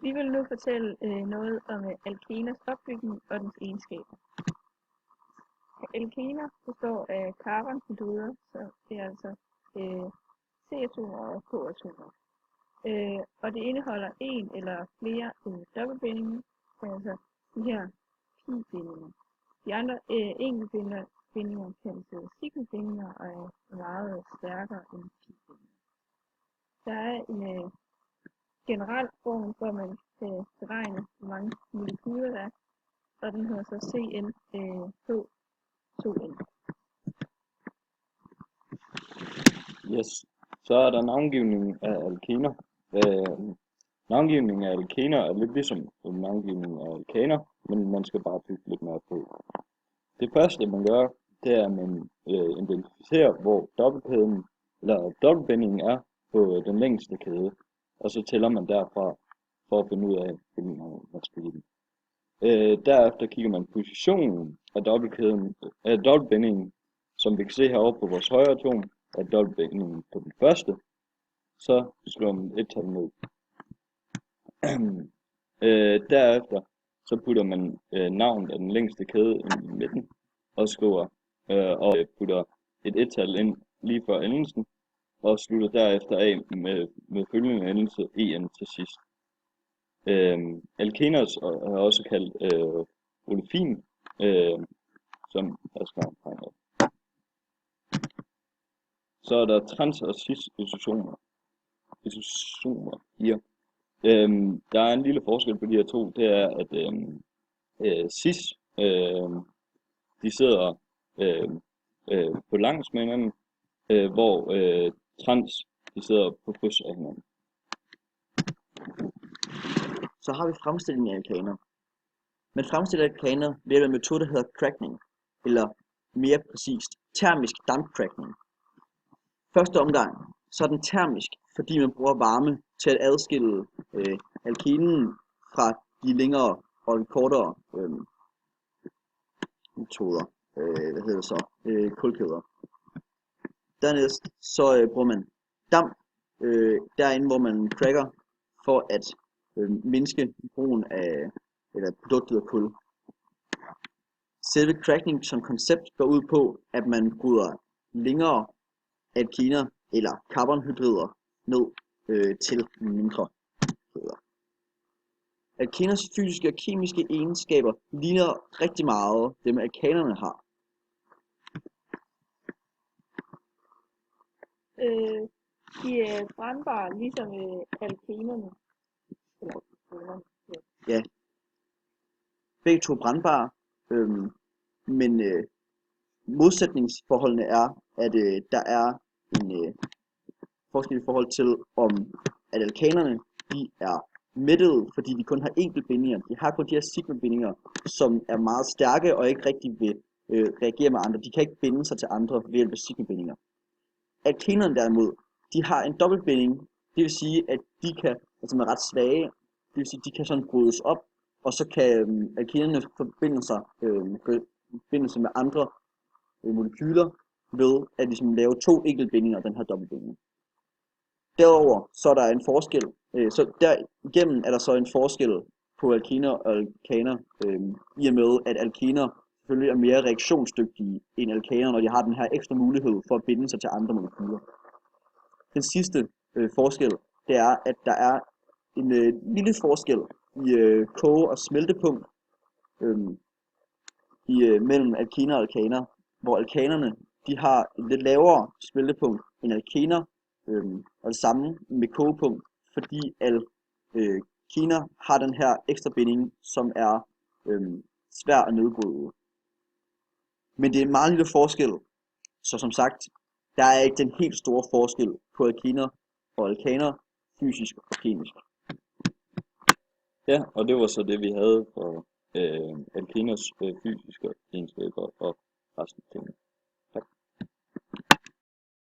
Vi vil nu fortælle noget om alkeners opbygning og dens egenskaber. Alkener består af carbonhydrider, så det er altså C-atomer og K-atomer. Og det indeholder en eller flere dobbeltbindinger, altså de her pi-bindinger. De andre enkeltbindinger kaldes cykelbindinger og er meget stærkere end pi-bindinger. Der er en generel formel, hvor man kan beregne, hvor mange molekyler der er, og den hedder så CnH2n. Yes. Så er der navngivningen af alkener. Navngivningen af alkener er lidt ligesom navngivningen af alkaner, men man skal bare bygge lidt mere på. Det første man gør, det er at man identificerer, hvor dobbeltkæden eller dobbeltbindingen er på den længste kæde, og så tæller man derfra for at finde ud af, hvilken man skal give den. Derefter kigger man positionen af dobbeltbindingen, som vi kan se herovre på vores højre atom, af dobbeltbindingen på den første, så slår man et tal ned. Derefter så putter man navnet af den længste kæde ind i midten, og skriver og putter et et-tal ind lige før endelsen, og slutter derefter af med følgende endelse en til sidst. Alkener er også kaldt olefin, som jeg skal have. Så er der trans- og cis-isotomer her. Der er en lille forskel på de her to, det er, at cis, de sidder på langs med hinanden, hvor trans, de sidder på kryds af hinanden. Så har vi fremstillingen af alkaner. Man fremstiller alkaner ved en metode, der hedder cracking, eller mere præcist termisk dampcracking. Første omgang, så er den termisk, fordi man bruger varme til at adskille alkenen fra de længere og de kortere metoder, kulkæder. Dernæst så bruger man damp derinde, hvor man cracker for at mindske brugen af produktet af kul. Selve cracking som koncept går ud på, at man bryder længere alkener eller carbonhydrider ned til mindre kæder. Alkeners fysiske og kemiske egenskaber ligner rigtig meget dem alkanerne har. De er brændbare ligesom alkenerne. Ja. Begge to brændbare, men modsætningsforholdene er, at der er en forskel i forhold til, om at alkanerne de er mættede, fordi de kun har enkeltbindinger. De har kun de her sigma-bindinger, som er meget stærke og ikke rigtig vil reagere med andre. De kan ikke binde sig til andre ved hjælp af sigma-bindinger. Alkanerne derimod, de har en dobbeltbinding, det vil sige, at de kan, altså er ret svage, det vil sige, at de kan sådan brydes op, og så kan alkanerne forbinde sig med andre molekyler ved at ligesom lave to enkeltbindinger af den her dobbeltbinding. Derudover så er der en forskel, så derigennem er der så en forskel på alkener og alkaner, i og med at alkener selvfølgelig er mere reaktionsdygtige end alkaner, når de har den her ekstra mulighed for at binde sig til andre molekyler. Den sidste forskel, det er, at der er en lille forskel i koge- og smeltepunkt mellem alkener og alkaner, hvor alkanerne de har et lidt lavere smeltepunkt end alkener, og det samme med kogepunkt, fordi alkener har den her ekstra binding, som er svær at nedbryde. Men det er en meget lille forskel, så som sagt, der er ikke den helt store forskel på alkener og alkaner, fysisk og kemisk. Ja, og det var så det vi havde for alkeners fysiske egenskaber og resten af tingene.